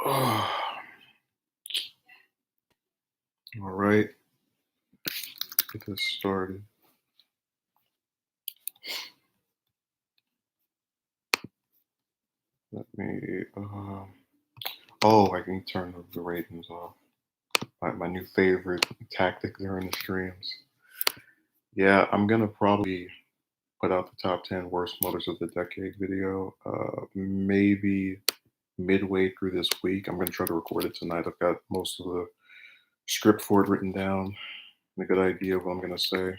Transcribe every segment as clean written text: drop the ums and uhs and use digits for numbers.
Oh, all right, get this started. Let me. Oh, I can turn the ratings off. My new favorite tactic during the streams. Yeah, I'm gonna probably put out the top 10 worst mothers of the decade video. Maybe midway through this week. I'm gonna try to record it tonight. I've got most of the script for it written down and a good idea of what I'm gonna say.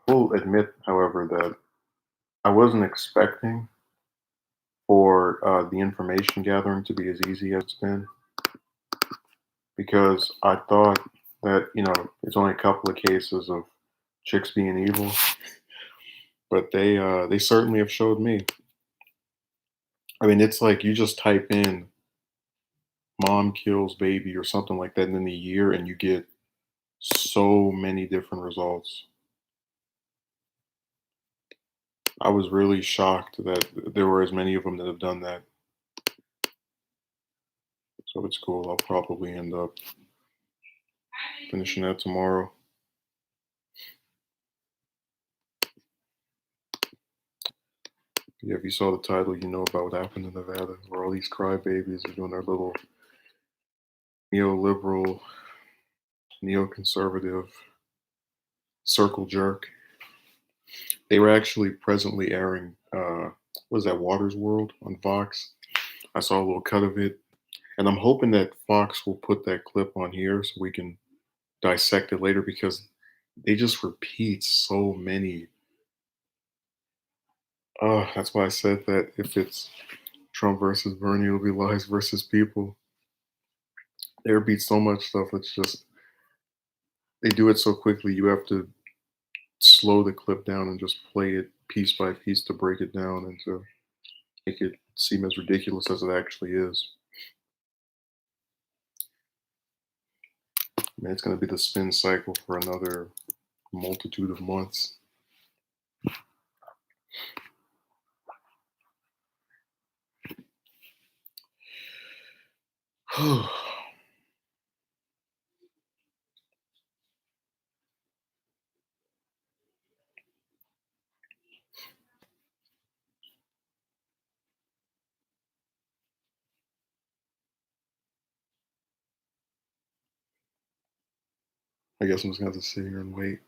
I will admit, however, that I wasn't expecting for the information gathering to be as easy as it's been because I thought that it's only a couple of cases of chicks being evil, but they certainly have showed me. I mean, it's like you just type in "mom kills baby" or something like that in the year, and you get so many different results. I was really shocked that there were as many of them that have done that. So it's cool. I'll probably end up finishing that tomorrow. Yeah, if you saw the title, you know about what happened in Nevada, where all these crybabies are doing their little neoliberal, neoconservative circle jerk. They were actually presently airing, what was that, Waters World on Fox? I saw a little cut of it, and I'm hoping that Fox will put that clip on here so we can dissect it later because they just repeat so many. That's why I said that if it's Trump versus Bernie, it'll be lies versus people. They repeat so much stuff. It's just they do it so quickly. You have to slow the clip down and just play it piece by piece to break it down and to make it seem as ridiculous as it actually is. Man, it's going to be the spin cycle for another multitude of months. I guess I'm just going to have to sit here and wait.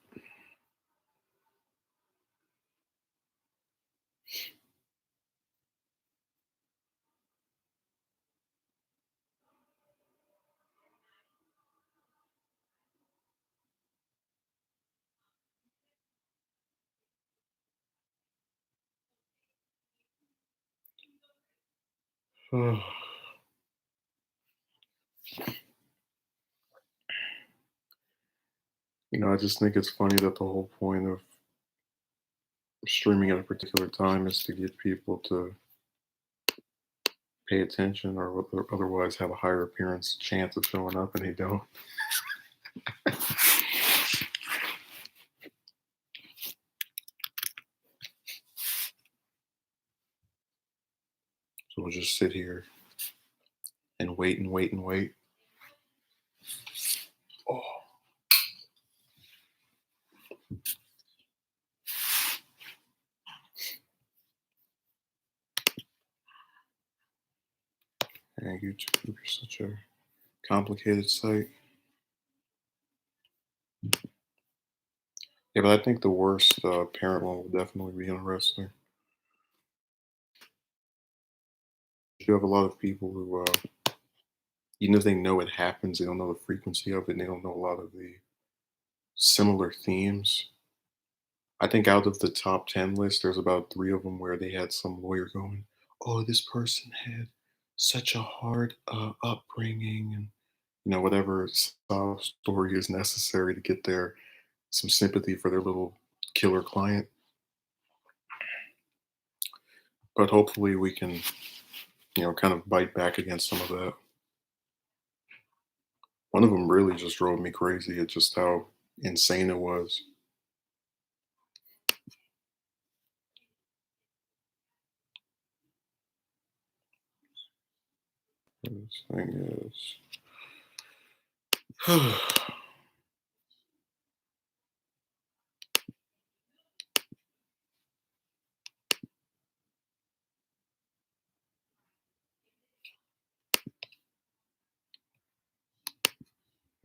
I just think it's funny that the whole point of streaming at a particular time is to get people to pay attention or otherwise have a higher appearance chance of showing up and they don't. So we'll just sit here and wait and wait and wait. Oh, and YouTube is such a complicated site. Yeah, but I think the worst parent one will definitely be interesting. You have a lot of people who, even if they know it happens, they don't know the frequency of it, and they don't know a lot of the similar themes. I think out of the top 10 list, there's about three of them where they had some lawyer going, "Oh, this person had such a hard upbringing," and whatever sob story is necessary to get their some sympathy for their little killer client. But hopefully, we can kind of bite back against some of that. One of them really just drove me crazy at just how insane it was. This thing is.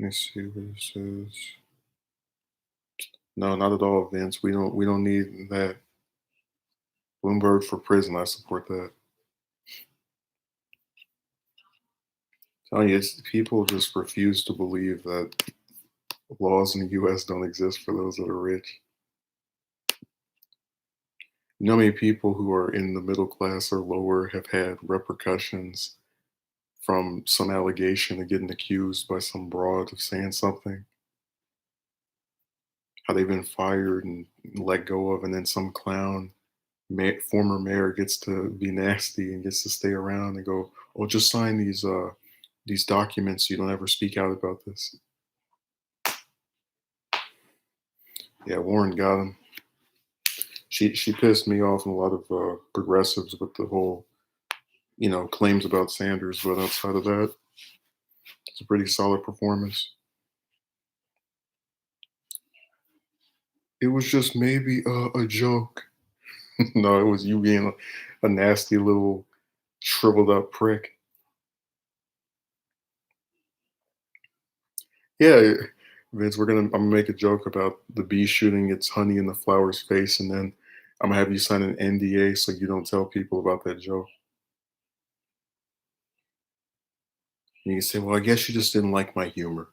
Let me see what this is. No, not at all, Vince. We don't need that. Bloomberg for prison. I support that. Telling you, people just refuse to believe that laws in the U.S. don't exist for those that are rich. You know how many people who are in the middle class or lower have had repercussions from some allegation of getting accused by some broad of saying something? How they've been fired and let go of, and then some clown former mayor gets to be nasty and gets to stay around and go, "Oh, just sign these documents so you don't ever speak out about this." Yeah, Warren got him. She pissed me off and a lot of progressives with the whole claims about Sanders, but outside of that, it's a pretty solid performance. It was just maybe a joke. No, it was you being a nasty little shriveled up prick. Yeah, Vince, I'm gonna make a joke about the bee shooting its honey in the flower's face, and then I'm gonna have you sign an NDA so you don't tell people about that joke. And you can say, "Well, I guess you just didn't like my humor."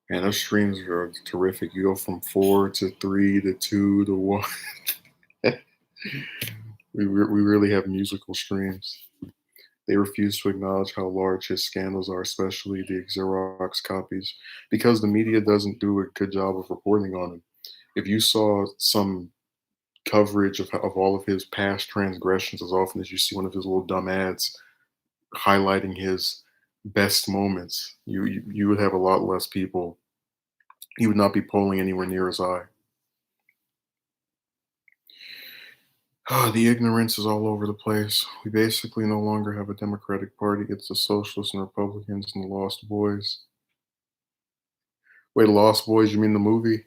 Man, those streams are terrific. You go from 4 to 3 to 2 to 1. We really have musical streams. They refuse to acknowledge how large his scandals are, especially the Xerox copies, because the media doesn't do a good job of reporting on him. If you saw some coverage of all of his past transgressions, as often as you see one of his little dumb ads highlighting his best moments, you would have a lot less people. He would not be polling anywhere near as high. The ignorance is all over the place. We basically no longer have a Democratic Party. It's the Socialists and Republicans and the Lost Boys. Wait, Lost Boys? You mean the movie?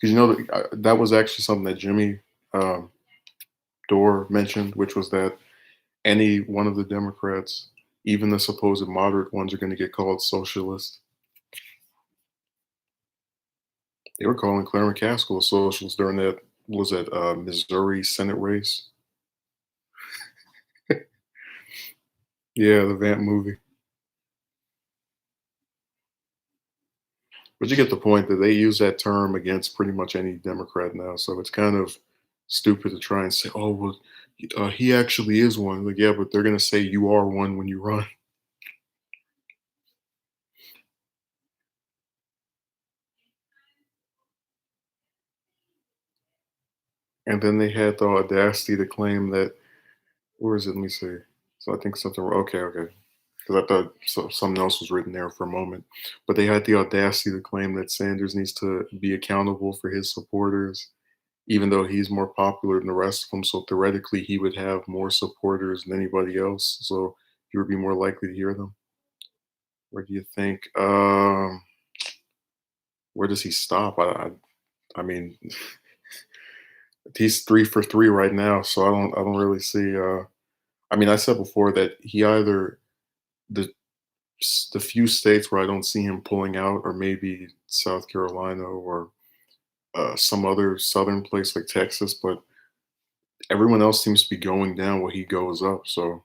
Because that was actually something that Jimmy um, Dore mentioned, which was that any one of the Democrats, even the supposed moderate ones, are going to get called socialist. They were calling Claire McCaskill a socialist during that was that Missouri Senate race. Yeah, the Vamp movie. But you get the point that they use that term against pretty much any Democrat now. So it's kind of stupid to try and say, "Oh, well, he actually is one." Like, yeah, but they're going to say you are one when you run. And then they had the audacity to claim that, where is it? Let me see. So I think something, okay, okay. Because I thought something else was written there for a moment. But they had the audacity to claim that Sanders needs to be accountable for his supporters, even though he's more popular than the rest of them. So theoretically, he would have more supporters than anybody else. So he would be more likely to hear them. Where do you think? Where does he stop? I mean, he's 3 for 3 right now. So I don't really see. I mean, I said before that he either the the few states where I don't see him pulling out, or maybe South Carolina or some other southern place like Texas, but everyone else seems to be going down while he goes up. So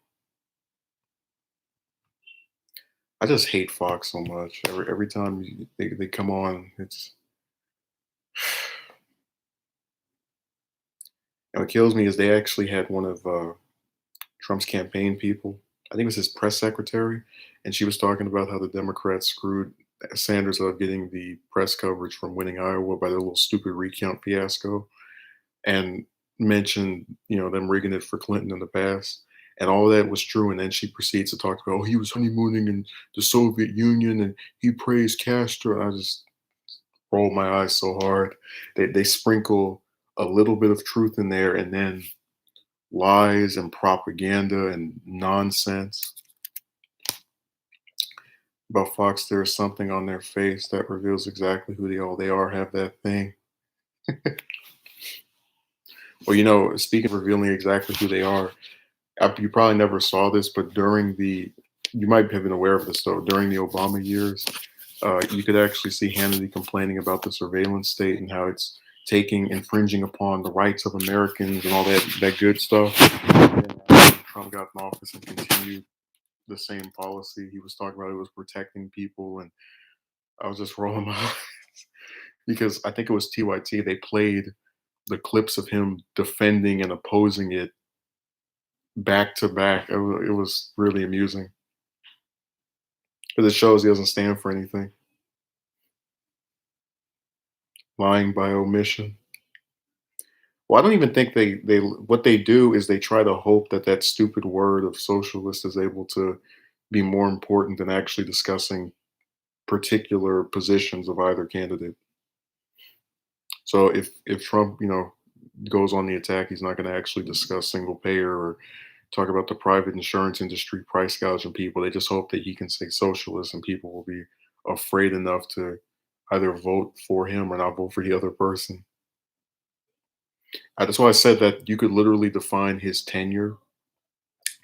I just hate Fox so much. Every time they come on, it's and what kills me is they actually had one of Trump's campaign people. I think it was his press secretary, and she was talking about how the Democrats screwed Sanders out of getting the press coverage from winning Iowa by their little stupid recount fiasco. And mentioned, them rigging it for Clinton in the past, and all of that was true. And then she proceeds to talk about, oh, he was honeymooning in the Soviet Union, and he praised Castro. And I just rolled my eyes so hard. They sprinkle a little bit of truth in there, and then lies and propaganda and nonsense about Fox. There's something on their face that reveals exactly who they are. Have that thing. Well, speaking of revealing exactly who they are, you probably never saw this, but you might have been aware of this though. During the Obama years, you could actually see Hannity complaining about the surveillance state and how it's infringing upon the rights of Americans and all that good stuff. And then Trump got in office and continued the same policy. He was talking about it was protecting people, and I was just rolling my eyes because I think it was TYT. They played the clips of him defending and opposing it back to back. It was really amusing because it shows he doesn't stand for anything. Lying by omission. Well, I don't even think they what they do is they try to hope that that stupid word of socialist is able to be more important than actually discussing particular positions of either candidate. So if Trump, goes on the attack, he's not going to actually discuss single payer or talk about the private insurance industry price gouging people. They just hope that he can say socialist and people will be afraid enough to either vote for him or not vote for the other person. That's why I said that you could literally define his tenure,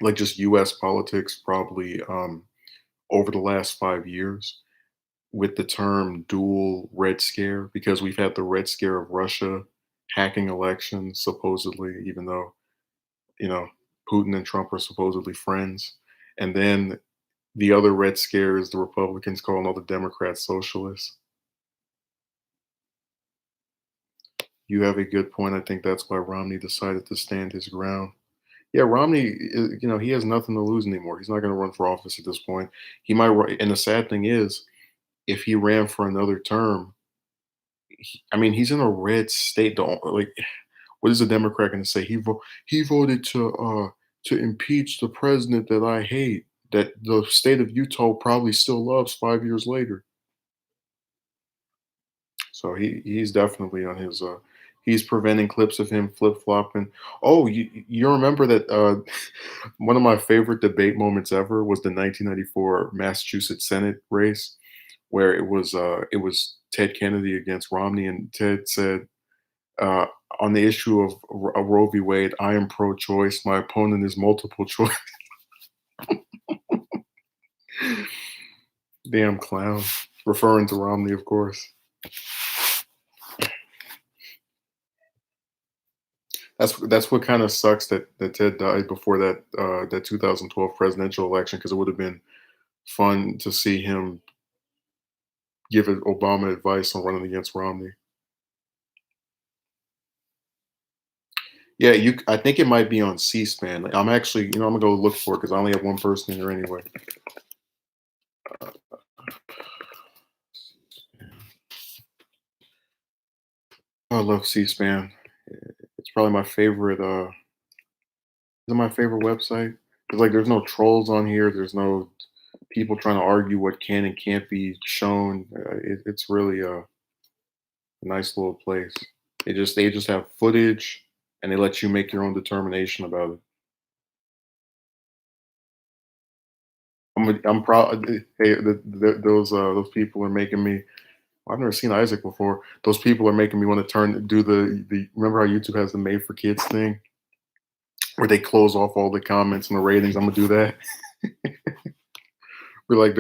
like just U.S. politics, probably over the last 5 years, with the term dual Red Scare, because we've had the Red Scare of Russia hacking elections, supposedly, even though, you know, Putin and Trump are supposedly friends. And then the other Red Scare is the Republicans calling all the Democrats socialists. You have a good point. I think that's why Romney decided to stand his ground. Yeah, Romney, he has nothing to lose anymore. He's not going to run for office at this point. He might, and the sad thing is, if he ran for another term, I mean, he's in a red state. Like, what is a Democrat going to say? He voted to impeach the president that I hate, that the state of Utah probably still loves 5 years later. So he's definitely on his. He's preventing clips of him flip flopping. Oh, you remember that? One of my favorite debate moments ever was the 1994 Massachusetts Senate race, where it was Ted Kennedy against Romney, and Ted said, uh, on the issue of Roe v. Wade, I am pro-choice. My opponent is multiple choice. Damn clown, referring to Romney, of course. That's what kind of sucks that Ted died before that 2012 presidential election, because it would have been fun to see him give Obama advice on running against Romney. Yeah, I think it might be on C-SPAN. Like, I'm actually, I'm gonna go look for it because I only have one person here anyway. I love C-SPAN. It's probably my favorite. Is it my favorite website? It's like there's no trolls on here. There's no people trying to argue what can and can't be shown. It's really a nice little place. They just have footage, and they let you make your own determination about it. I'm proud. Hey, those people are making me. I've never seen Isaac before. Those people are making me want to do the. Remember how YouTube has the made for kids thing, where they close off all the comments and the ratings. I'm gonna do that. We're like,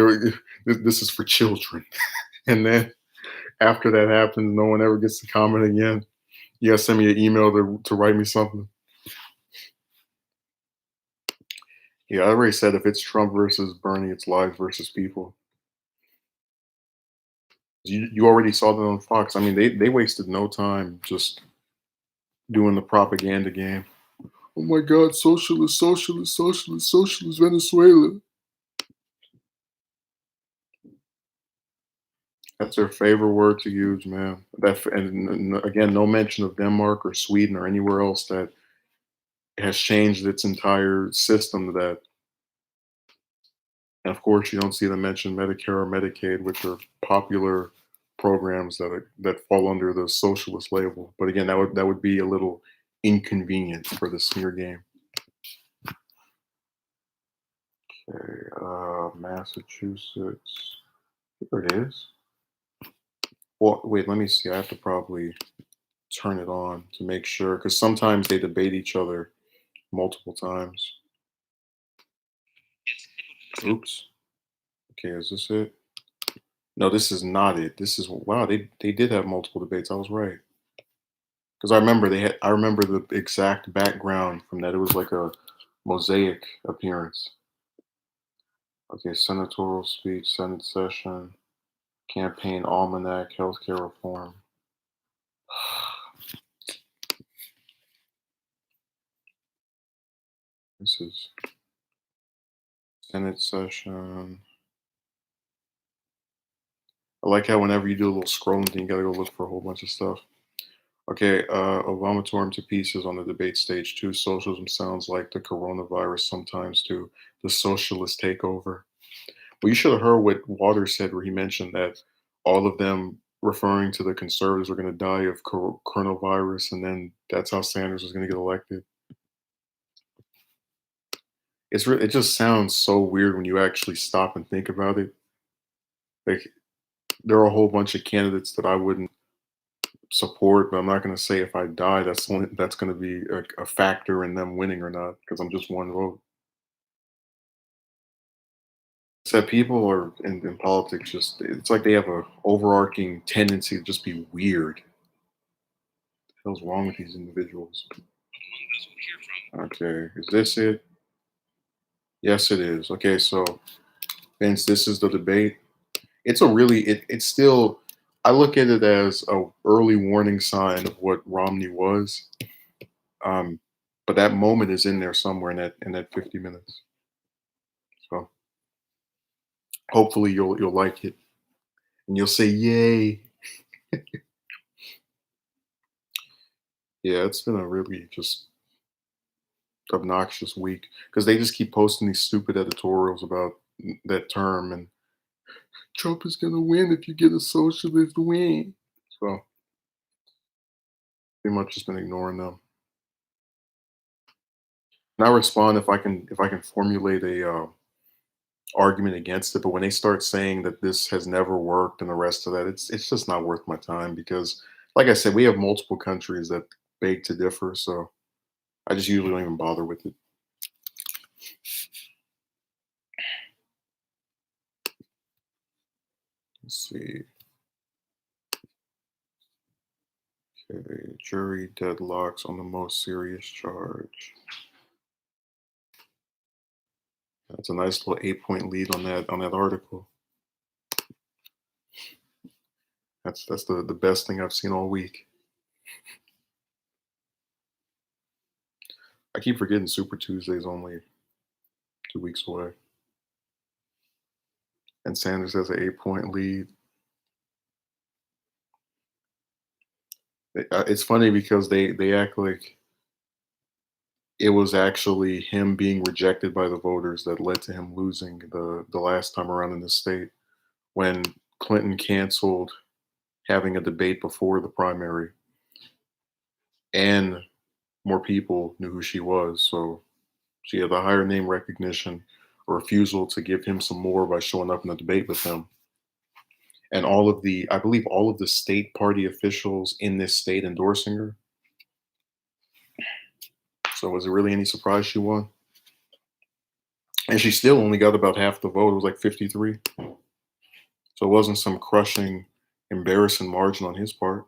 this is for children, and then after that happens, no one ever gets to comment again. You gotta send me an email to write me something. Yeah, I already said if it's Trump versus Bernie, it's lies versus people. You already saw that on Fox. I mean, they wasted no time just doing the propaganda game. Oh my God, socialist, socialist, socialist, socialist Venezuela. That's their favorite word to use, man. Again, no mention of Denmark or Sweden or anywhere else that has changed its entire system to that. And of course, you don't see them mention Medicare or Medicaid, which are popular programs that fall under the socialist label. But again, that would be a little inconvenient for the smear game. Okay, Massachusetts. Here it is. Well, wait, let me see. I have to probably turn it on to make sure because sometimes they debate each other multiple times. Oops. Okay, is this it? No, this is not it. This is wow. They did have multiple debates. I was right because I remember the exact background from that. It was like a mosaic appearance. Okay, senatorial speech, Senate session, campaign almanac, healthcare reform. This is Senate session. I like how whenever you do a little scrolling thing, you gotta go look for a whole bunch of stuff. Okay, Obama tore him to pieces on the debate stage too. Socialism sounds like the coronavirus sometimes too. The socialist takeover. Well, you should have heard what Waters said, where he mentioned that all of them referring to the conservatives were going to die of coronavirus, and then that's how Sanders was going to get elected. It just sounds so weird when you actually stop and think about it. Like there are a whole bunch of candidates that I wouldn't support, but I'm not going to say if I die that's going to be a factor in them winning or not because I'm just one vote. It's that people are in politics just it's like they have a overarching tendency to just be weird. What the hell's wrong with these individuals? Okay, is this it? Yes, it is. Okay, so Vince, this is the debate. It's a really it's still I look at it as a early warning sign of what Romney was. Um, but that moment is in there somewhere in that 50 minutes. So hopefully you'll like it and you'll say yay. Yeah, it's been a really just obnoxious week because they just keep posting these stupid editorials about that term and Trump is gonna win if you get a socialist win. So pretty much just been ignoring them. And I respond if I can formulate a argument against it. But when they start saying that this has never worked and the rest of that, it's just not worth my time because, like I said, we have multiple countries that beg to differ. So I just usually don't even bother with it. Let's see. Okay, jury deadlocks on the most serious charge. That's a nice little 8-point lead on that article. That's the best thing I've seen all week. I keep forgetting Super Tuesday's only 2 weeks away. And Sanders has an 8-point lead. It's funny because they act like it was actually him being rejected by the voters that led to him losing the last time around in the state when Clinton canceled having a debate before the primary and more people knew who she was. So she had a higher name recognition, a refusal to give him some more by showing up in a debate with him. And I believe all of the state party officials in this state endorsing her. So was it really any surprise she won? And she still only got about half the vote. It was like 53. So it wasn't some crushing, embarrassing margin on his part.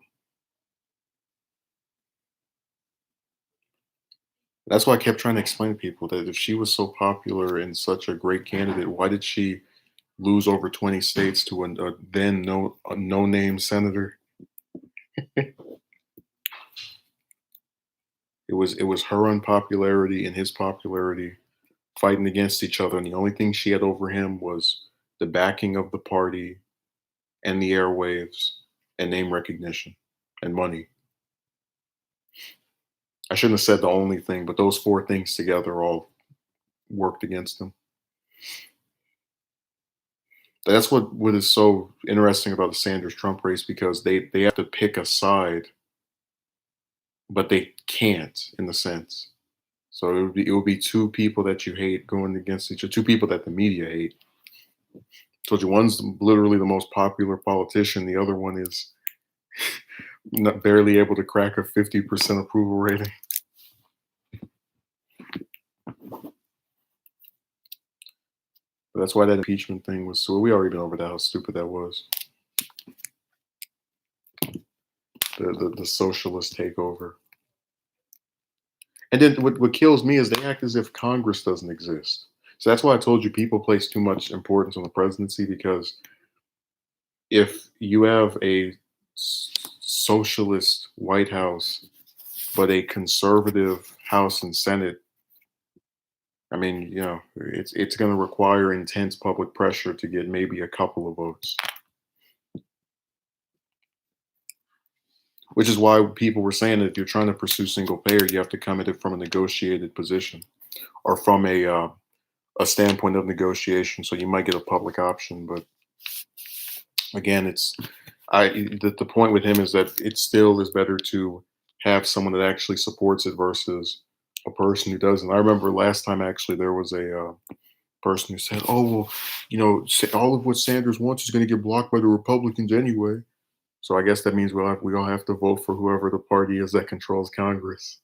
That's why I kept trying to explain to people that if she was so popular and such a great candidate, why did she lose over 20 states to a then no name senator? It was her unpopularity and his popularity fighting against each other, and the only thing she had over him was the backing of the party and the airwaves and name recognition and money. I shouldn't have said the only thing, but those four things together all worked against them. That's what is so interesting about the Sanders Trump race, because they have to pick a side, but they can't in the sense. So it would be two people that you hate going against each other, two people that the media hate. Told you, one's literally the most popular politician, the other one is not barely able to crack a 50% approval rating. But that's why that impeachment thing was so. We already been over that, how stupid that was. The socialist takeover. And then what kills me is they act as if Congress doesn't exist. So that's why I told you people place too much importance on the presidency, because if you have a socialist White House but a conservative House and Senate, I mean, it's going to require intense public pressure to get maybe a couple of votes. Which is why people were saying that if you're trying to pursue single payer, you have to come at it from a negotiated position, or from a standpoint of negotiation. So you might get a public option, but again, the point with him is that it still is better to have someone that actually supports it versus a person who doesn't. I remember last time actually there was a person who said, "Oh well, all of what Sanders wants is going to get blocked by the Republicans anyway." So I guess that means we all have to vote for whoever the party is that controls Congress,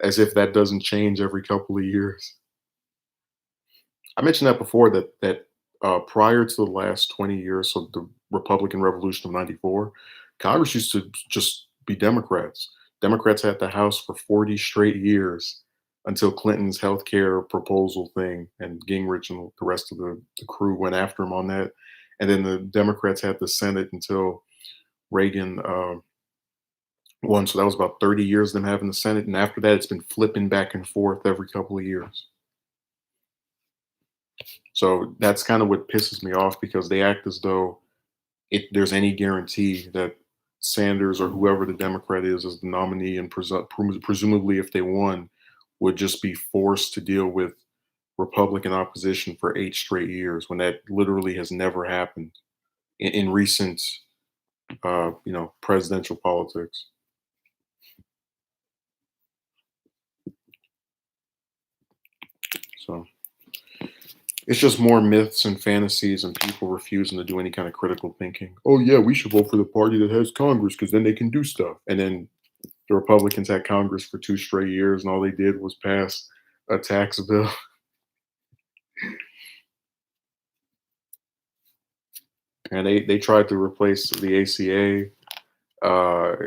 as if that doesn't change every couple of years. I mentioned that before, that prior to the last 20 years of the Republican Revolution of '94, Congress used to just be Democrats. Democrats had the House for 40 straight years until Clinton's health care proposal thing, and Gingrich and the rest of the crew went after him on that. And then the Democrats had the Senate until Reagan won. So that was about 30 years of them having the Senate. And after that, it's been flipping back and forth every couple of years. So that's kind of what pisses me off, because they act as though there's any guarantee that Sanders or whoever the Democrat is as the nominee, and presumably if they won, would just be forced to deal with Republican opposition for 8 straight years, when that literally has never happened in recent, presidential politics. So it's just more myths and fantasies and people refusing to do any kind of critical thinking. Oh yeah, we should vote for the party that has Congress because then they can do stuff. And then the Republicans had Congress for 2 straight years, and all they did was pass a tax bill. And they tried to replace the ACA,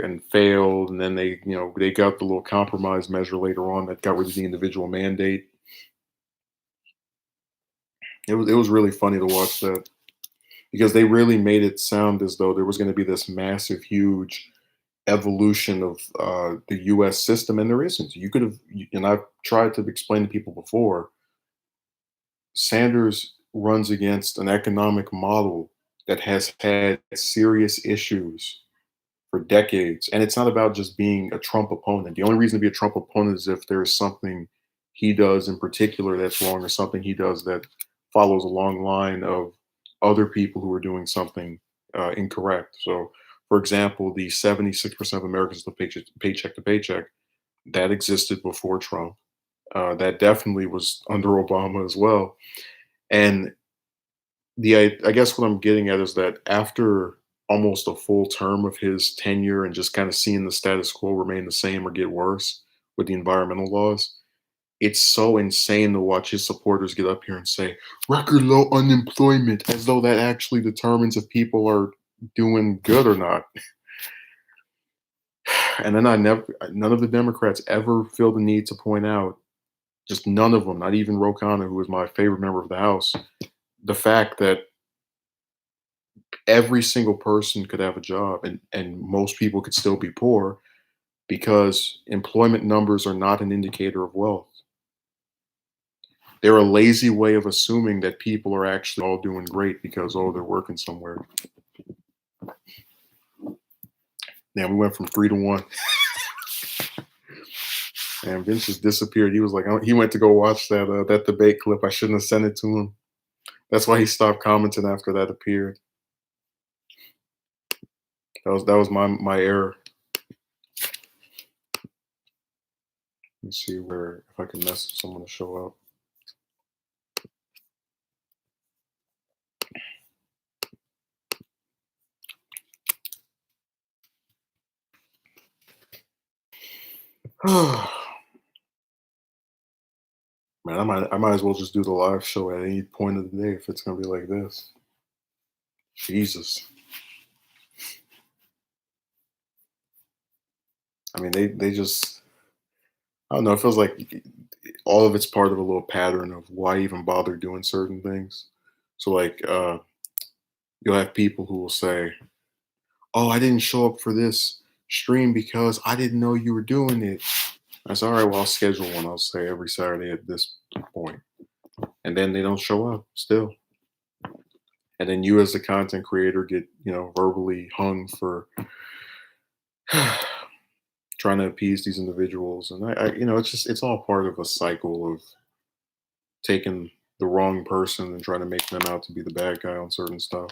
and failed. And then they got the little compromise measure later on that got rid of the individual mandate. It was really funny to watch that, because they really made it sound as though there was going to be this massive, huge evolution of the U.S. system, and there isn't. You could have, and I've tried to explain to people before. Sanders runs against an economic model that has had serious issues for decades, and it's not about just being a Trump opponent. The only reason to be a Trump opponent is if there is something he does in particular that's wrong, or something he does that follows a long line of other people who are doing something incorrect. So, for example, the 76% of Americans live paycheck to paycheck, that existed before Trump. That definitely was under Obama as well. And I guess what I'm getting at is that after almost a full term of his tenure, and just kind of seeing the status quo remain the same or get worse with the environmental laws, it's so insane to watch his supporters get up here and say record low unemployment, as though that actually determines if people are doing good or not. And then none of the Democrats ever feel the need to point out, just none of them, not even Ro Khanna, who is my favorite member of the House, the fact that every single person could have a job, and most people could still be poor, because employment numbers are not an indicator of wealth. They're a lazy way of assuming that people are actually all doing great because, oh, they're working somewhere. Yeah, we went from 3-1. And Vince just disappeared. He was like, he went to go watch that debate clip. I shouldn't have sent it to him. That's why he stopped commenting after that appeared. That was my error. Let's see where if I can message someone to show up. Man, I might as well just do the live show at any point of the day if it's gonna be like this. Jesus. I mean, they just I don't know. It feels like all of it's part of a little pattern of why even bother doing certain things. So like, you'll have people who will say, "Oh, I didn't show up for this stream because I didn't know you were doing it." I said, "All right, well, I'll schedule one. I'll say every Saturday at this point," and then they don't show up still. And then you, as the content creator, get verbally hung for trying to appease these individuals, and it's all part of a cycle of taking the wrong person and trying to make them out to be the bad guy on certain stuff.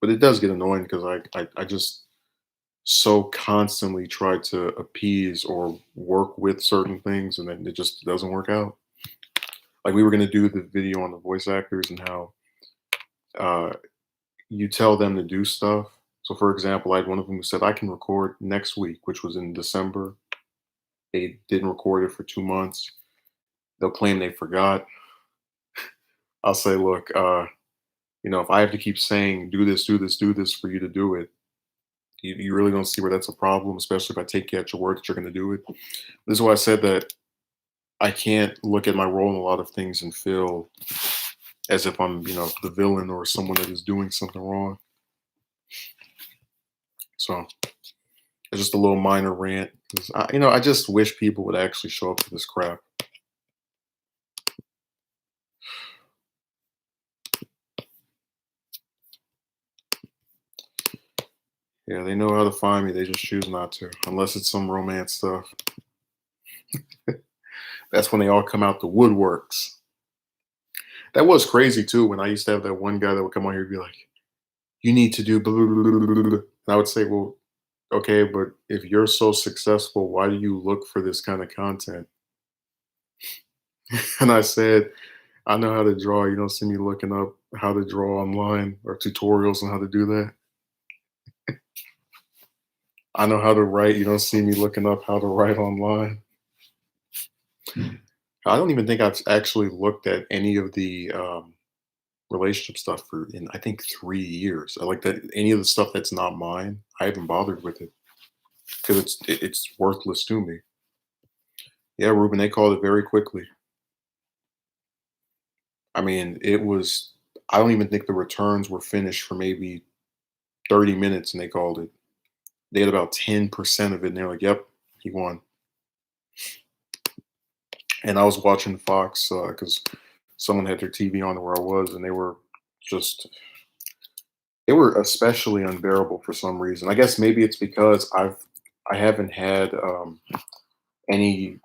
But it does get annoying because I just so constantly try to appease or work with certain things, and then it just doesn't work out. Like we were gonna do the video on the voice actors and how uh, you tell them to do stuff. So, for example, I had one of them who said, "I can record next week," which was in December. They didn't record it for 2 months. They'll claim they forgot. I'll say, "Look, if I have to keep saying, do this, do this, do this for you to do it, you really don't see where that's a problem, especially if I take you at your word that you're going to do it." This is why I said that I can't look at my role in a lot of things and feel as if I'm, the villain or someone that is doing something wrong. So it's just a little minor rant. 'Cause I just wish people would actually show up to this crap. Yeah, they know how to find me. They just choose not to, unless it's some romance stuff. That's when they all come out the woodworks. That was crazy too. When I used to have that one guy that would come on here and be like, "You need to do blah, blah, blah, blah, blah, blah." And I would say, "Well, okay, but if you're so successful, why do you look for this kind of content?" And I said, "I know how to draw. You don't see me looking up how to draw online or tutorials on how to do that. I know how to write. You don't see me looking up how to write online." I don't even think I've actually looked at any of the relationship stuff for in I think 3 years. I like that any of the stuff that's not mine, I haven't bothered with it because it's worthless to me. Yeah, Ruben, they called it very quickly. I mean, it was. I don't even think the returns were finished for maybe 30 minutes, and they called it. They had about 10% of it, and they're like, "Yep, he won." And I was watching Fox because someone had their TV on where I was, and just they were especially unbearable for some reason. I guess maybe it's because I haven't had any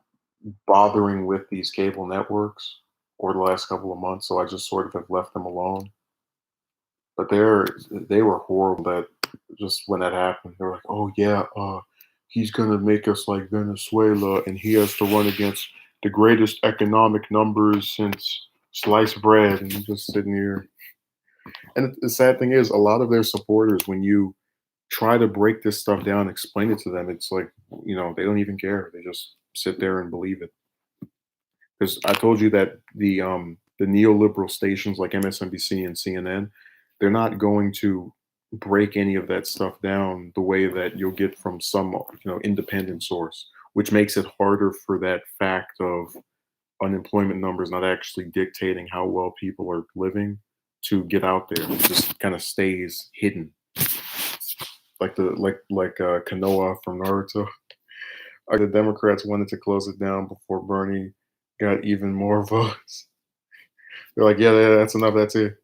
bothering with these cable networks over the last couple of months, so I just sort of have left them alone. But they were horrible. That just when that happened, they were like, "Oh yeah, he's gonna make us like Venezuela, and he has to run against the greatest economic numbers since sliced bread," and I'm just sitting here. And the sad thing is, a lot of their supporters, when you try to break this stuff down, explain it to them, it's like, they don't even care. They just sit there and believe it. Because I told you that the neoliberal stations like MSNBC and CNN, they're not going to break any of that stuff down the way that you'll get from some independent source, which makes it harder for that fact of unemployment numbers not actually dictating how well people are living to get out there. It just kind of stays hidden, like Konoha from Naruto. The Democrats wanted to close it down before Bernie got even more votes. They're like, "Yeah, yeah, that's enough. That's it."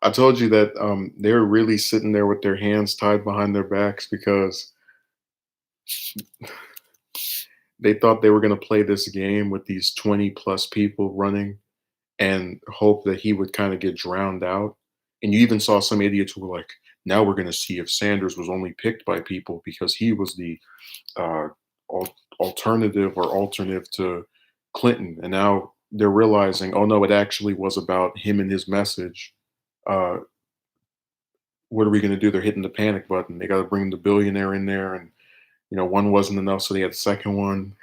I told you that they were really sitting there with their hands tied behind their backs because they thought they were going to play this game with these 20 plus people running and hope that he would kind of get drowned out. And you even saw some idiots who were like, now we're going to see if Sanders was only picked by people because he was the uh, alternative or alternative to Clinton. And now they're realizing, oh no, it actually was about him and his message. Uh, what are we going to do? They're hitting the panic button. They got to bring the billionaire in there, and one wasn't enough, so they had the second one.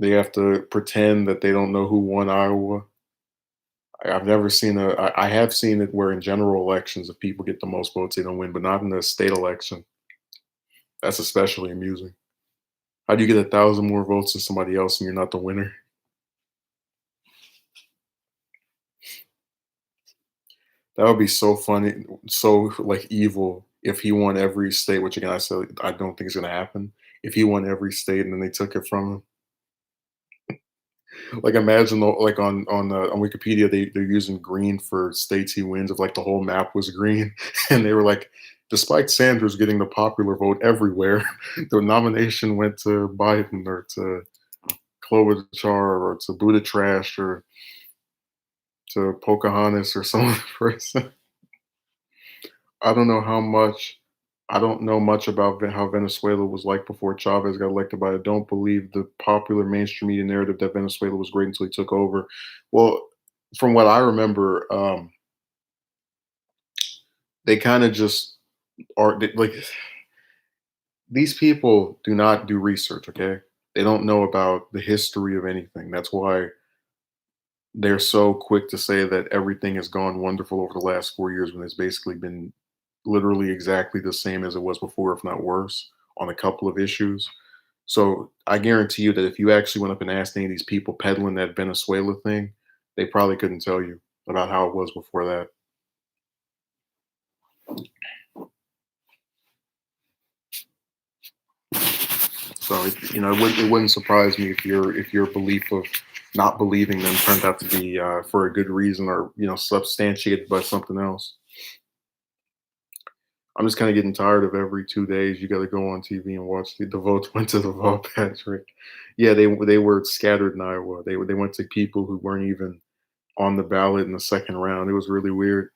They have to pretend that they don't know who won Iowa. I've never seen I have seen it where in general elections, if people get the most votes, they don't win, but not in the state election. That's especially amusing. How do you get 1,000 more votes than somebody else and you're not the winner? That would be so funny, so like evil if he won every state. Which again, I said I don't think is going to happen. If he won every state and then they took it from him, like imagine like on Wikipedia they're using green for states he wins. If like the whole map was green, and they were like, despite Sanders getting the popular vote everywhere, the nomination went to Biden or to Klobuchar or to Buddha Trash or to Pocahontas or some other person. I don't know how much. I don't know much about how Venezuela was like before Chavez got elected, but I don't believe the popular mainstream media narrative that Venezuela was great until he took over. Well, from what I remember, they kind of just like these people do not do research. Okay, they don't know about the history of anything. That's why they're so quick to say that everything has gone wonderful over the last 4 years when it's basically been literally exactly the same as it was before, if not worse, on a couple of issues. So I guarantee you that if you actually went up and asked any of these people peddling that Venezuela thing, they probably couldn't tell you about how it was before that. So it wouldn't surprise me if your belief of not believing them turned out to be for a good reason or substantiated by something else. I'm just kind of getting tired of every 2 days you got to go on TV and watch the votes went to the vote, Patrick. Yeah, they were scattered in Iowa. They went to people who weren't even on the ballot in the second round. It was really weird.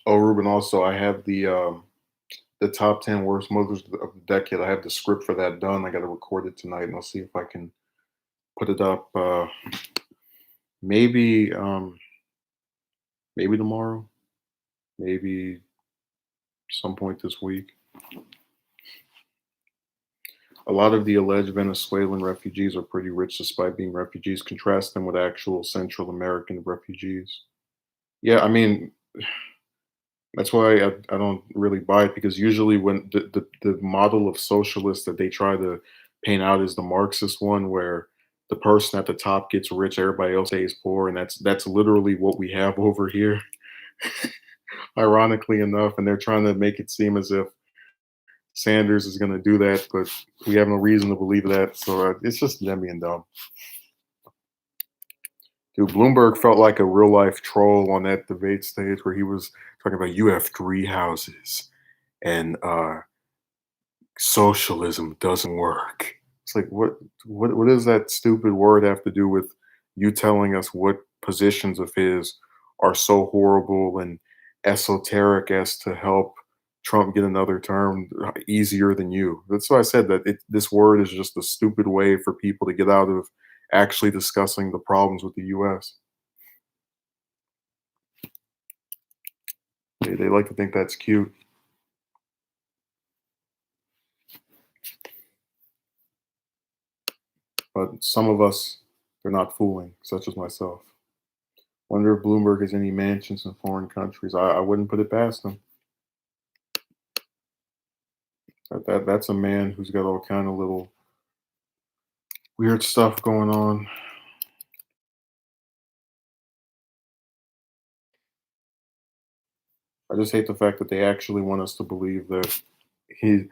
Oh, Ruben, also I have the top 10 worst mothers of the decade. I have the script for that done. I got to record it tonight, and I'll see if I can put it up. Maybe maybe tomorrow, maybe some point this week. A lot of the alleged Venezuelan refugees are pretty rich despite being refugees. Contrast them with actual Central American refugees. Yeah, I mean, that's why I don't really buy it because usually when the model of socialist that they try to paint out is the Marxist one where the person at the top gets rich, everybody else stays poor, and that's literally what we have over here, ironically enough. And they're trying to make it seem as if Sanders is going to do that, but we have no reason to believe that. So it's just them being dumb. Dude, Bloomberg felt like a real life troll on that debate stage where he was talking about you have three houses and socialism doesn't work. It's like what does that stupid word have to do with you telling us what positions of his are so horrible and esoteric as to help Trump get another term easier than you? That's why I said that this word is just a stupid way for people to get out of actually discussing the problems with the US. They like to think that's cute, but some of us they're not fooling, such as myself. Wonder if Bloomberg has any mansions in foreign countries. I wouldn't put it past him. That's a man who's got all kind of little weird stuff going on. I just hate the fact that they actually want us to believe that he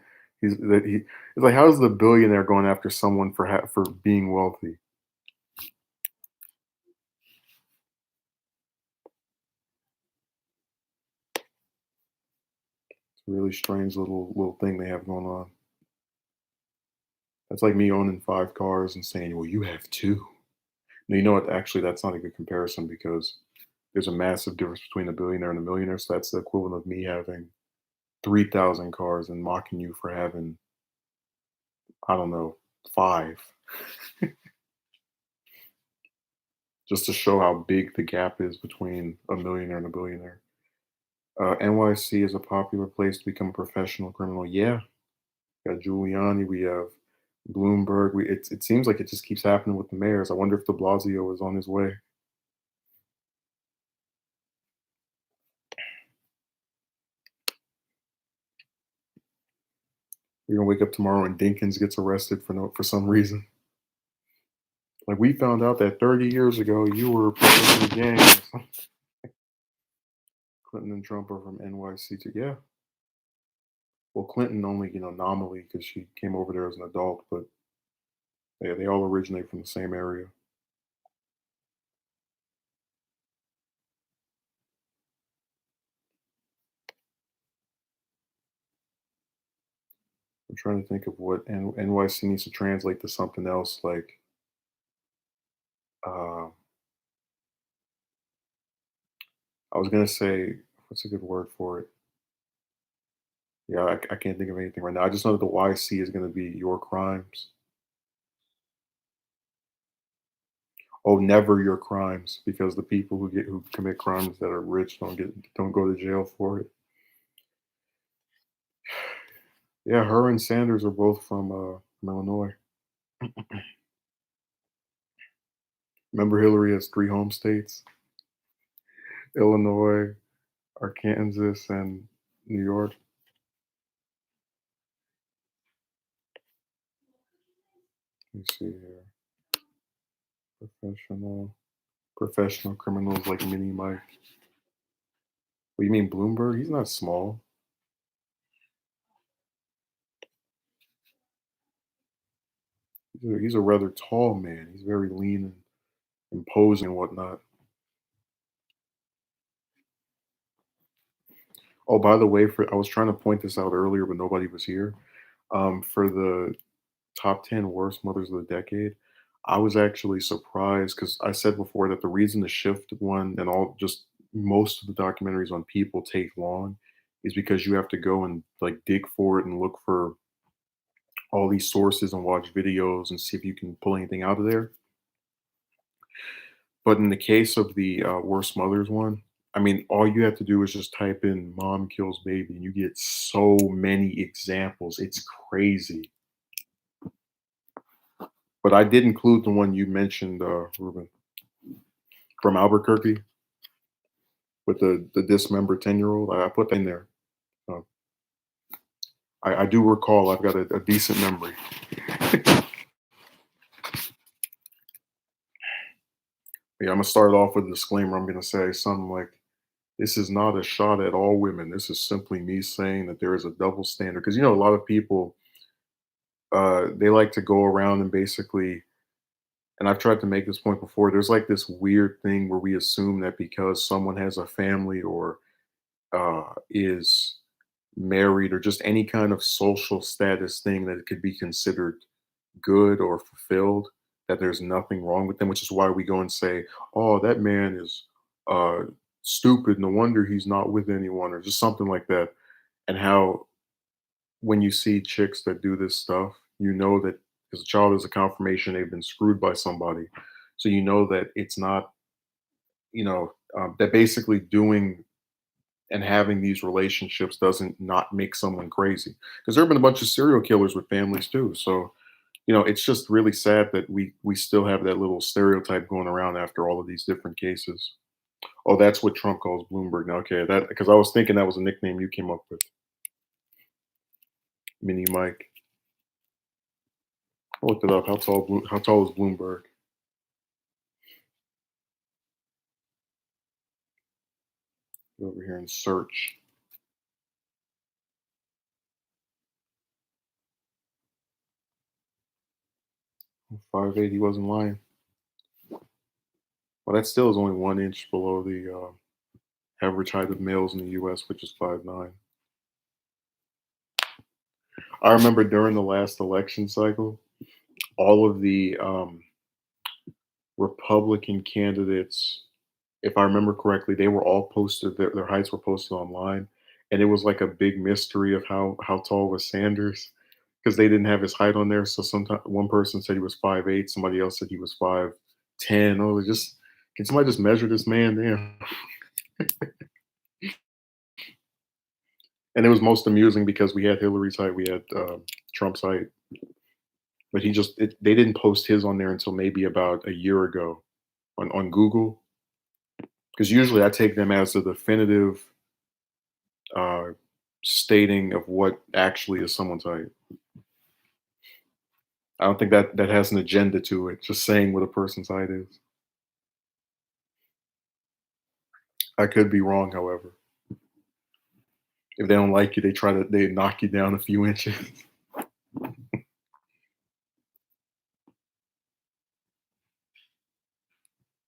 It's like, how's the billionaire going after someone for being wealthy? It's a really strange little thing they have going on. That's like me owning 5 cars and saying, "Well, you have 2." Now, you know what? Actually, that's not a good comparison because there's a massive difference between a billionaire and a millionaire. So that's the equivalent of me having 3,000 cars and mocking you for having, I don't know, 5, just to show how big the gap is between a millionaire and a billionaire. NYC is a popular place to become a professional criminal. Yeah, we got Giuliani, we have Bloomberg. It seems like it just keeps happening with the mayors. I wonder if De Blasio is on his way. We're gonna wake up tomorrow and Dinkins gets arrested for some reason. Like, we found out that 30 years ago you were part of the gang. Or something. Clinton and Trump are from NYC too. Yeah. Well, Clinton only, nominally because she came over there as an adult, but they all originate from the same area. I'm trying to think of what NYC needs to translate to something else. Like, uh, I was gonna say, what's a good word for it? Yeah, I can't think of anything right now. I just know that the YC is gonna be your crimes. Oh, never your crimes, because the people who commit crimes that are rich don't go to jail for it. Yeah, her and Sanders are both from Illinois. Remember, Hillary has 3 home states: Illinois, Arkansas, and New York. Let me see here. Professional criminals like Mini Mike. What, you mean Bloomberg? He's not small. He's a rather tall man. He's very lean and imposing and whatnot. Oh, by the way, I was trying to point this out earlier, but nobody was here. For the top 10 worst mothers of the decade, I was actually surprised because I said before that the reason the Shift one and all just most of the documentaries on people take long is because you have to go and like dig for it and look for all these sources and watch videos and see if you can pull anything out of there. But in the case of the worst mothers one, I mean, all you have to do is just type in "mom kills baby" and you get so many examples. It's crazy. But I did include the one you mentioned, Ruben, from Albuquerque with the dismembered 10-year-old. I put that in there. Uh, I do recall. I've got a decent memory. Yeah, I'm gonna start off with a disclaimer. I'm gonna say something like, "This is not a shot at all women. This is simply me saying that there is a double standard." Because a lot of people they like to go around and basically, and I've tried to make this point before. There's like this weird thing where we assume that because someone has a family or is married or just any kind of social status thing that could be considered good or fulfilled, that there's nothing wrong with them, which is why we go and say, "Oh, that man is uh, stupid. No wonder he's not with anyone," or just something like that. And how when you see chicks that do this stuff, you know that because a child is a confirmation they've been screwed by somebody. So you know that it's not, that basically doing and having these relationships doesn't not make someone crazy. Because there have been a bunch of serial killers with families too. So it's just really sad that we still have that little stereotype going around after all of these different cases. Oh, that's what Trump calls Bloomberg. Now, okay, that because I was thinking that was a nickname you came up with, Mini Mike. I looked it up. How tall is Bloomberg? Go over here and search. 5'8", he wasn't lying. Well, that still is only 1 inch below the average height of males in the U.S., which is 5'9". I remember during the last election cycle, all of the Republican candidates, if I remember correctly, they were all posted. Their heights were posted online, and it was like a big mystery of how tall was Sanders because they didn't have his height on there. So sometimes one person said he was 5'8", somebody else said he was 5'10". Oh, just can somebody just measure this man? Damn. And it was most amusing because we had Hillary's height, we had Trump's height, but they didn't post his on there until maybe about a year ago on Google, because usually I take them as the definitive uh, stating of what actually is someone's height. I don't think that has an agenda to it, just saying what a person's height is. I could be wrong, however. If they don't like you, they knock you down a few inches.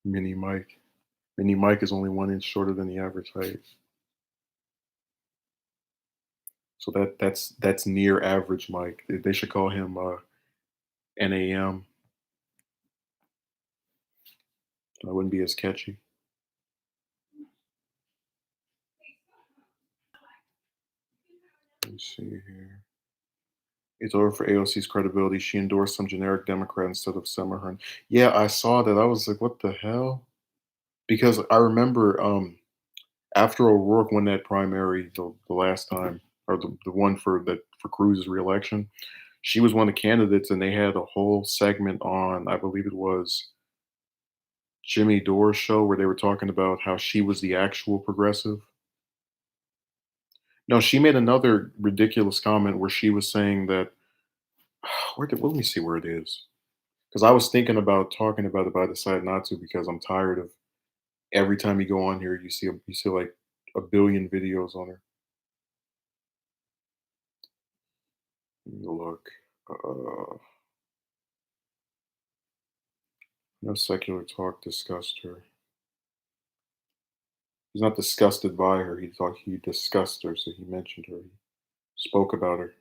Mini Mike. Mini Mike is only 1 inch shorter than the average height. So that's near average Mike. They should call him NAM. That wouldn't be as catchy. Let me see here. It's over for AOC's credibility. She endorsed some generic Democrat instead of Summerhern. Yeah, I saw that. I was like, what the hell? Because I remember after O'Rourke won that primary the last time, or the one for Cruz's reelection, she was one of the candidates, and they had a whole segment on, I believe it was Jimmy Dore's show, where they were talking about how she was the actual progressive. No, she made another ridiculous comment where she was saying that let me see where it is. Because I was thinking about talking about it, but I decided not to because I'm tired of every time you go on here, you see like a billion videos on her. Let me look. No secular talk discussed her. He's not disgusted by her. He discussed her, so he mentioned her. He spoke about her,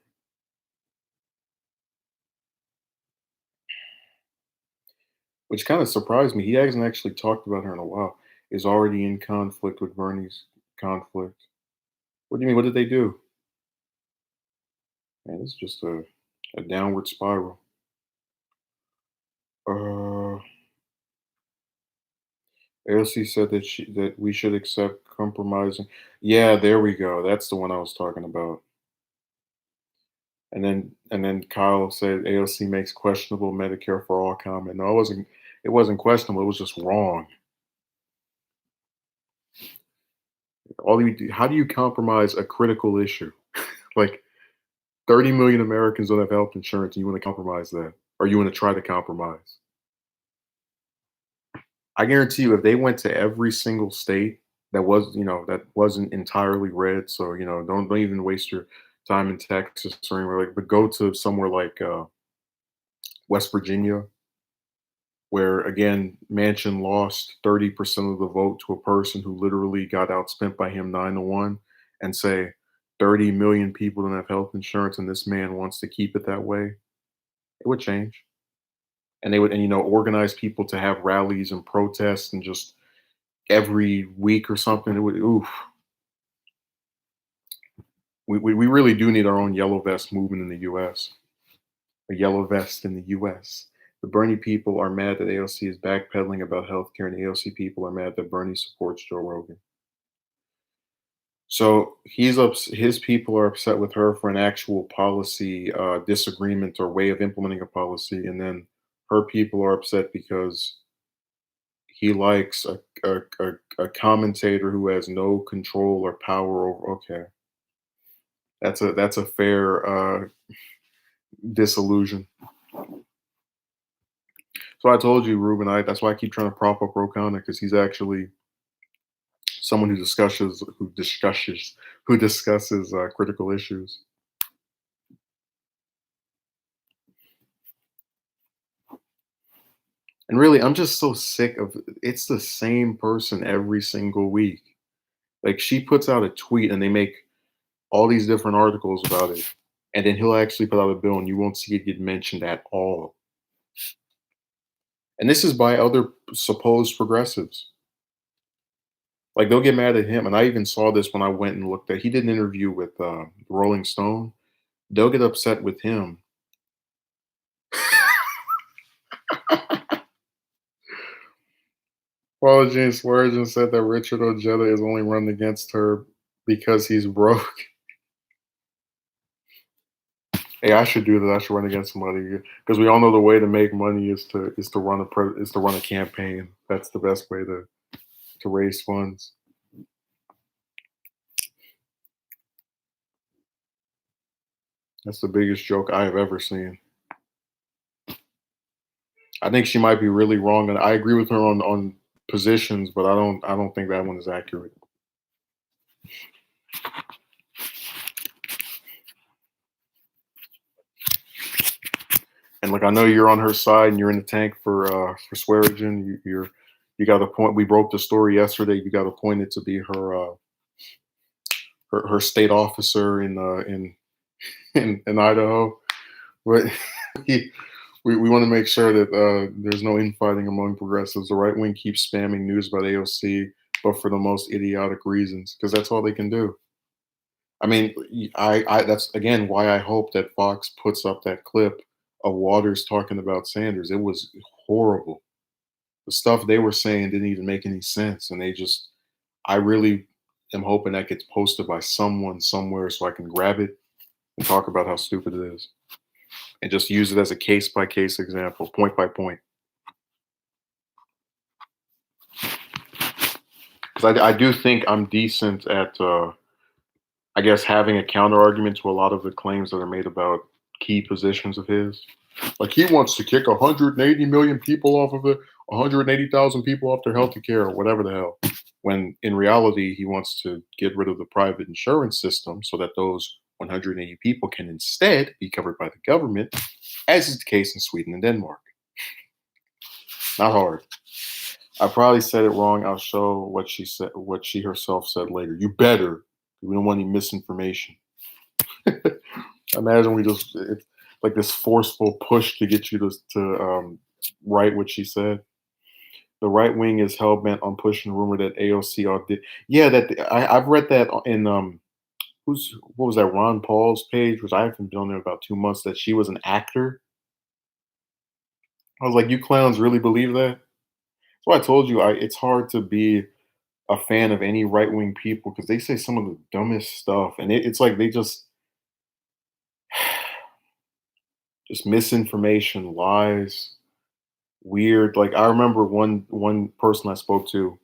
which kind of surprised me. He hasn't actually talked about her in a while. Is already in conflict with Bernie's conflict. What do you mean? What did they do? Man, this is just a downward spiral. Uh, AOC said that we should accept compromising. Yeah, there we go. That's the one I was talking about. And then Kyle said AOC makes questionable Medicare for all comment. No, it wasn't questionable, it was just wrong. How do you compromise a critical issue? Like 30 million Americans don't have health insurance and you want to compromise that, or you want to try to compromise. I guarantee you if they went to every single state that wasn't entirely red, so don't even waste your time in Texas or anywhere, but go to somewhere like West Virginia, where again Manchin lost 30% of the vote to a person who literally got outspent by him 9-1, and say 30 million people don't have health insurance and this man wants to keep it that way, it would change. And they would, organize people to have rallies and protests and just every week or something. It would, oof. We really do need our own yellow vest movement in the US. A yellow vest in the US. The Bernie people are mad that AOC is backpedaling about healthcare, and the AOC people are mad that Bernie supports Joe Rogan. So his people are upset with her for an actual policy disagreement or way of implementing a policy, and then her people are upset because he likes a commentator who has no control or power over. Okay, that's a fair disillusion. So I told you, Ruben. That's why I keep trying to prop up Rokana, because he's actually someone who discusses critical issues. And really, I'm just so sick of it's the same person every single week. Like she puts out a tweet and they make all these different articles about it. And then he'll actually put out a bill and you won't see it get mentioned at all. And this is by other supposed progressives. Like they'll get mad at him. And I even saw this when I went and looked at he did an interview with Rolling Stone. They'll get upset with him. Paula Jean Swearengin said that Richard Ojeda is only running against her because he's broke. Hey, I should do that. I should run against somebody because we all know the way to make money is to run is to run a campaign. That's the best way to raise funds. That's the biggest joke I have ever seen. I think she might be really wrong, and I agree with her on positions, but I don't think that one is accurate. And like I know you're on her side and you're in the tank for Swearigan. You got a point. We broke the story yesterday. You got appointed to be her state officer in Idaho. But we we want to make sure that there's no infighting among progressives. The right wing keeps spamming news about AOC, but for the most idiotic reasons, because that's all they can do. I mean, I that's again why I hope that Fox puts up that clip of Waters talking about Sanders. It was horrible. The stuff they were saying didn't even make any sense, and I really am hoping that gets posted by someone somewhere so I can grab it and talk about how stupid it is, and just use it as a case by case example, point by point. Because I do think I'm decent at, I guess, having a counter argument to a lot of the claims that are made about key positions of his. Like he wants to kick 180 million people off of it, 180,000 people off their health care, or whatever the hell. When in reality, he wants to get rid of the private insurance system so that those 180 people can instead be covered by the government, as is the case in Sweden and Denmark. Not hard. I probably said it wrong. I'll show what she said, what she herself said later. You better. We don't want any misinformation. Imagine we just it's like this forceful push to get you to write what she said. The right wing is hell bent on pushing the rumor that AOC did. Yeah, I've read that in what was that Ron Paul's page, which I haven't been on there about 2 months. That she was an actor. I was like, you clowns really believe that? So I told you, it's hard to be a fan of any right wing people because they say some of the dumbest stuff, and it's like they just misinformation, lies, weird. Like I remember one person I spoke to.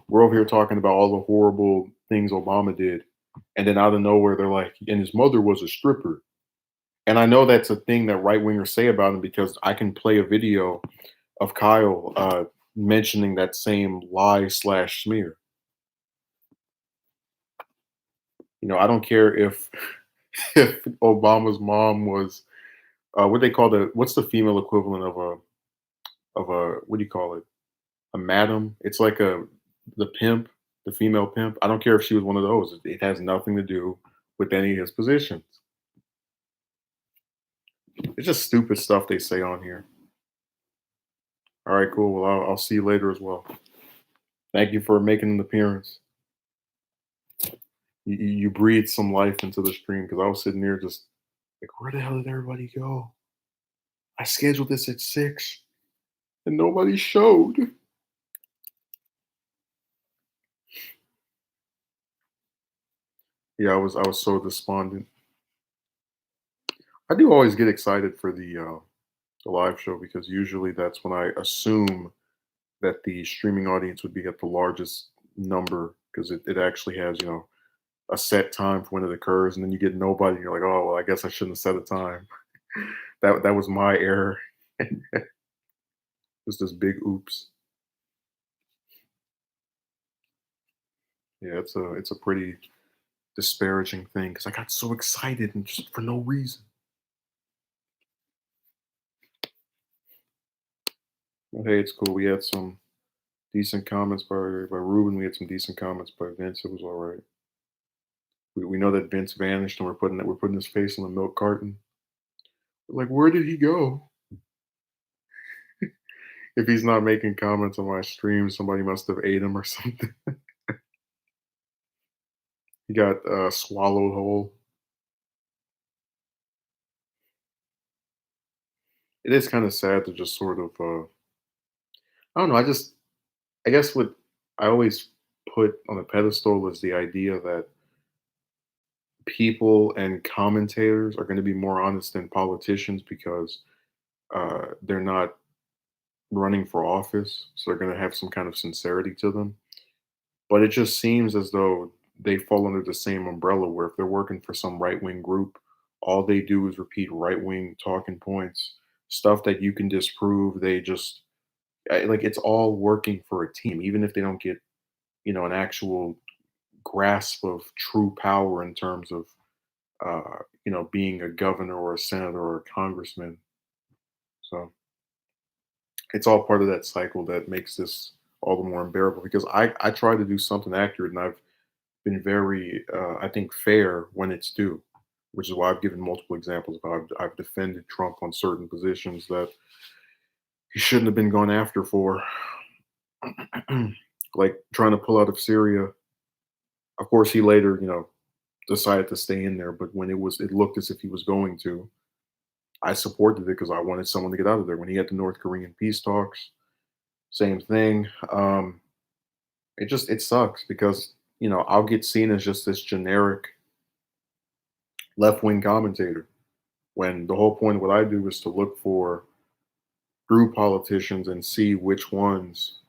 We're over here talking about all the horrible things Obama did, and then out of nowhere they're like, "And his mother was a stripper." And I know that's a thing that right wingers say about him because I can play a video of Kyle mentioning that same lie slash smear. I don't care if if Obama's mom was what they call what's the female equivalent of a what do you call it? A madam. It's like the pimp, the female pimp. I don't care if she was one of those. It has nothing to do with any of his positions. It's just stupid stuff they say on here. All right, cool. Well, I'll see you later as well. Thank you for making an appearance. You breathed some life into the stream because I was sitting there just like, where the hell did everybody go? I scheduled this at 6 and nobody showed. Yeah, I was so despondent. I do always get excited for the live show because usually that's when I assume that the streaming audience would be at the largest number because it actually has a set time for when it occurs, and then you get nobody. And you're like, oh well, I guess I shouldn't have set a time. That was my error. It's this big oops. Yeah, it's a pretty disparaging thing because I got so excited and just for no reason. Hey, it's cool. We had some decent comments by Ruben. We had some decent comments by Vince. It was all right. We know that Vince vanished, and we're putting his face on the milk carton. Like, where did he go? If he's not making comments on my stream, somebody must have ate him or something. He got swallowed whole. It is kind of sad to just sort of I don't know. I guess what I always put on a pedestal is the idea that people and commentators are going to be more honest than politicians because they're not running for office, so they're going to have some kind of sincerity to them. But it just seems as though they fall under the same umbrella where if they're working for some right wing group, all they do is repeat right wing talking points, stuff that you can disprove. They just like it's all working for a team, even if they don't get an actual grasp of true power in terms of being a governor or a senator or a congressman. So it's all part of that cycle that makes this all the more unbearable because I try to do something accurate and I've been very I think fair when it's due, which is why I've given multiple examples of how I've defended Trump on certain positions that he shouldn't have been gone after for, like trying to pull out of Syria. Of course, he later decided to stay in there, but when it looked as if he was going to, I supported it because I wanted someone to get out of there. When he had the North Korean peace talks, same thing. It sucks because I'll get seen as just this generic left wing commentator when the whole point of what I do is to look for through politicians and see which ones,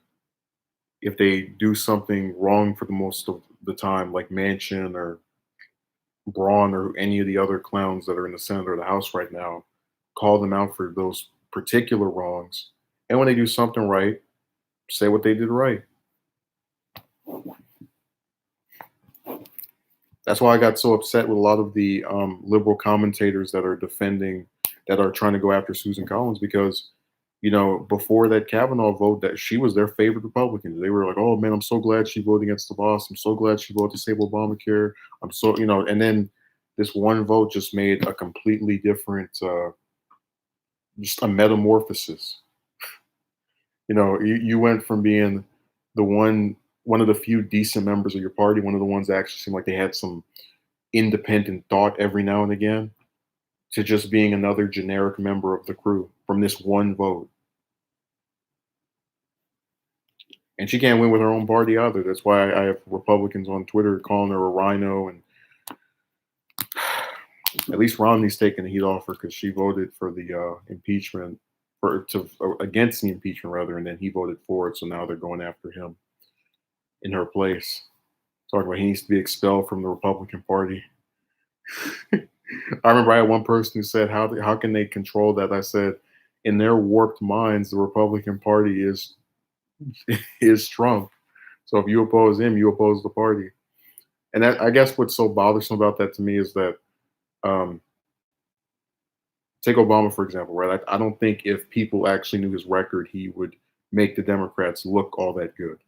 if they do something wrong for the most of the time, like Manchin or Braun or any of the other clowns that are in the Senate or the House right now, call them out for those particular wrongs. And when they do something right, say what they did right. That's why I got so upset with a lot of the liberal commentators that are trying to go after Susan Collins because, before that Kavanaugh vote, that she was their favorite Republican. They were like, "Oh man, I'm so glad she voted against the boss. I'm so glad she voted to save Obamacare. I'm so And then this one vote just made a completely different, just a metamorphosis. You went from being the one of the few decent members of your party, one of the ones that actually seemed like they had some independent thought every now and again, to just being another generic member of the crew from this one vote. And she can't win with her own party either. That's why I have Republicans on Twitter calling her a rhino. And at least Romney's taking the heat off her because she voted for the impeachment, against the impeachment rather, and then he voted for it. So now they're going after him in her place. Talking about he needs to be expelled from the Republican Party. I remember I had one person who said, "How can they control that?" I said, "In their warped minds, the Republican Party is Trump. So if you oppose him, you oppose the party." And I guess what's so bothersome about that to me is that, um, take Obama for example, right? I don't think if people actually knew his record, he would make the Democrats look all that good.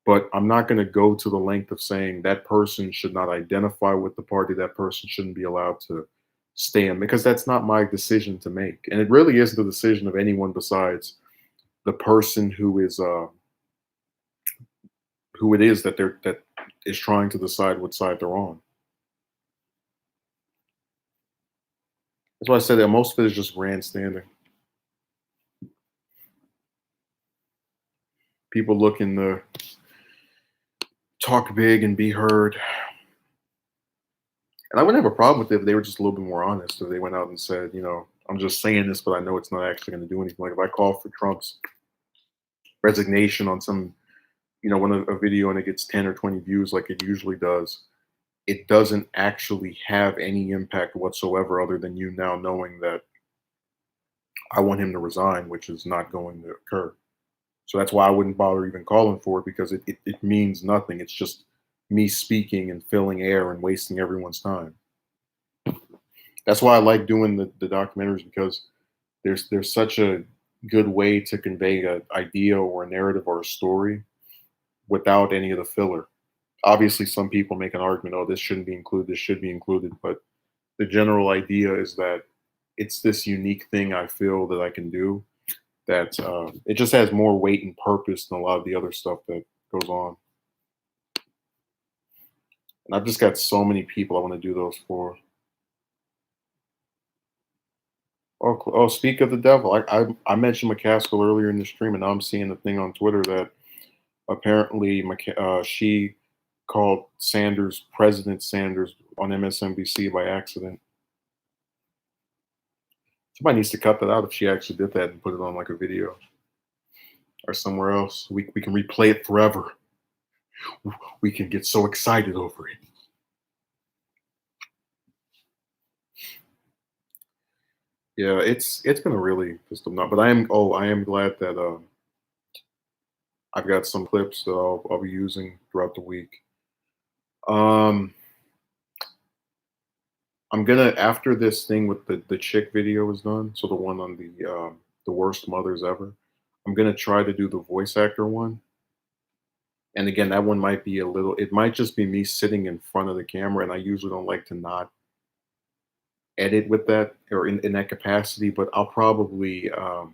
But I'm not going to go to the length of saying that person should not identify with the party. That person shouldn't be allowed to stay in because that's not my decision to make, and it really isn't the decision of anyone besides the person who it is that is trying to decide what side they're on. That's why I said that most of it is just grandstanding. People looking to talk big and be heard. And I wouldn't have a problem with it if they were just a little bit more honest. If they went out and said, I'm just saying this, but I know it's not actually going to do anything. Like if I call for Trump's resignation on some, when a video and it gets 10 or 20 views like it usually does, it doesn't actually have any impact whatsoever other than you now knowing that I want him to resign, which is not going to occur. So that's why I wouldn't bother even calling for it because it means nothing. It's just me speaking and filling air and wasting everyone's time. That's why I like doing the documentaries because there's such a good way to convey an idea or a narrative or a story without any of the filler. Obviously, some people make an argument, oh, this shouldn't be included, this should be included. But the general idea is that it's this unique thing I feel that I can do that it just has more weight and purpose than a lot of the other stuff that goes on. And I've just got so many people I want to do those for. Oh, speak of the devil. I mentioned McCaskill earlier in the stream, and now I'm seeing a thing on Twitter that apparently she called Sanders President Sanders on MSNBC by accident. Somebody needs to cut that out if she actually did that and put it on like a video or somewhere else. We can replay it forever. We can get so excited over it. Yeah, it's been a really just a not, but I am glad that I've got some clips that I'll be using throughout the week. Um, I'm gonna after this thing with the chick video is done, so the one on the worst mothers ever. I'm gonna try to do the voice actor one. And again, that one might be a little. It might just be me sitting in front of the camera, and I usually don't like to not edit with that or in that capacity. But I'll probably I'll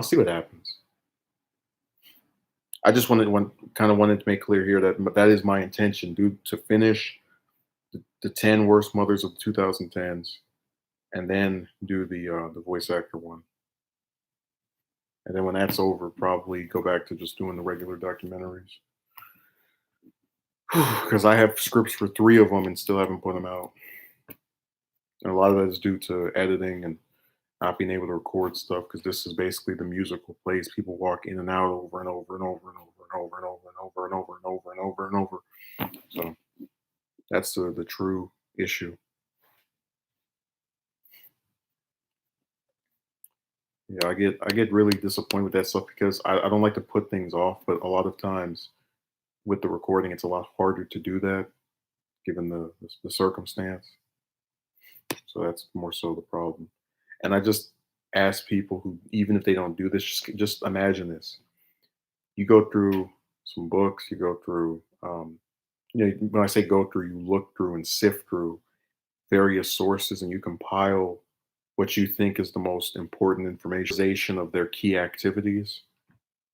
see what happens. I just kind of wanted to make clear here that that is my intention, dude, to finish the 10 worst mothers of the 2010s, and then do the voice actor one. And then when that's over, probably go back to just doing the regular documentaries. Because I have scripts for 3 of them and still haven't put them out. And a lot of that is due to editing and not being able to record stuff. Because this is basically the musical place people walk in and out over and over and over and over and over and over and over and over and over and over and over. So that's the true issue. Yeah, I get really disappointed with that stuff because I don't like to put things off, but a lot of times with the recording, it's a lot harder to do that given the circumstance. So that's more so the problem. And I just ask people who, even if they don't do this, just imagine this. You go through some books, you go through, when I say go through, you look through and sift through various sources and you compile what you think is the most important information of their key activities.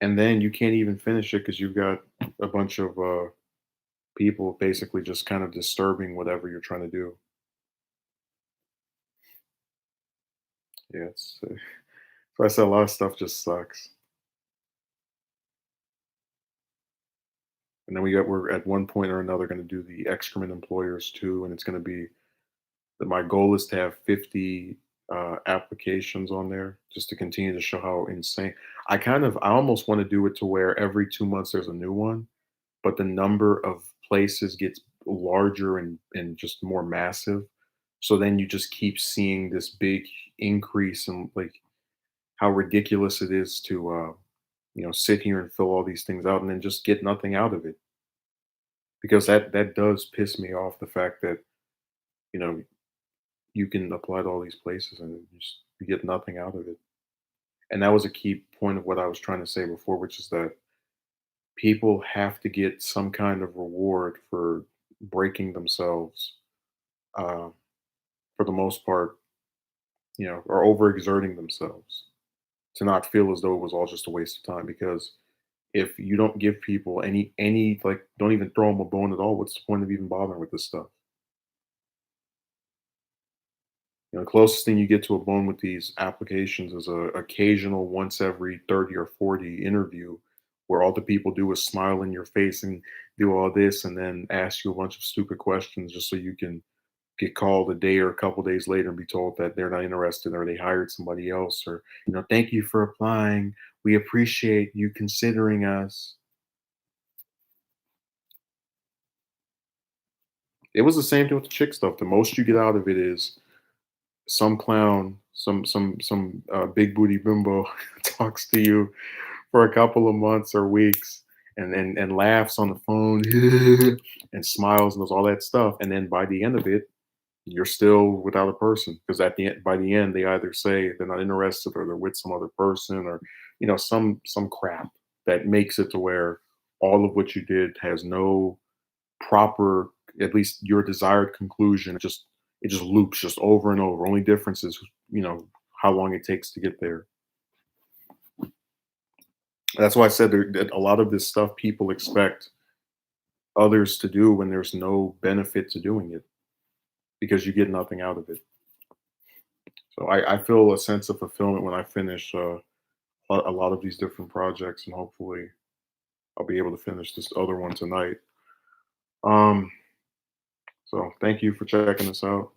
And then you can't even finish it because you've got a bunch of people basically just kind of disturbing whatever you're trying to do. Yeah, so I said a lot of stuff just sucks. And then we're at one point or another going to do the excrement employers too, and it's going to be that my goal is to have 50 applications on there just to continue to show how insane. I almost want to do it to where every 2 months there's a new one, but the number of places gets larger and just more massive. So then you just keep seeing this big increase in like how ridiculous it is to sit here and fill all these things out and then just get nothing out of it. Because that does piss me off, the fact that you know you can apply to all these places and you get nothing out of it. And that was a key point of what I was trying to say before, which is that people have to get some kind of reward for breaking themselves, uh, for the most part, or overexerting themselves to not feel as though it was all just a waste of time. Because if you don't give people any like, don't even throw them a bone at all, what's the point of even bothering with this stuff? Closest thing you get to a bone with these applications is a occasional once every 30 or 40 interview where all the people do is smile in your face and do all this and then ask you a bunch of stupid questions just so you can get called a day or a couple days later and be told that they're not interested or they hired somebody else, or thank you for applying, we appreciate you considering us. It was the same thing with the chick stuff. The most you get out of it is some clown, some big booty bimbo talks to you for a couple of months or weeks and laughs on the phone and smiles and does all that stuff. And then by the end of it, you're still without a person because at the end, by the end, they either say they're not interested or they're with some other person or some crap that makes it to where all of what you did has no proper, at least your desired conclusion. It just loops just over and over. Only difference is how long it takes to get there. That's why I said that a lot of this stuff people expect others to do when there's no benefit to doing it because you get nothing out of it. So I feel a sense of fulfillment when I finish a lot of these different projects, and hopefully I'll be able to finish this other one tonight. Um, so thank you for checking this out.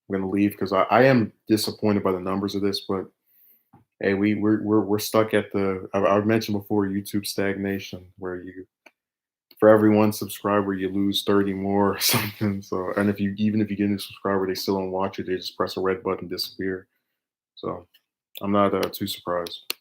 I'm gonna leave because I am disappointed by the numbers of this, but hey, we're stuck at the I've mentioned before YouTube stagnation, where you for every one subscriber you lose 30 more or something. So and if you even if you get a new subscriber, they still don't watch it. They just press a red button, disappear. So I'm not too surprised.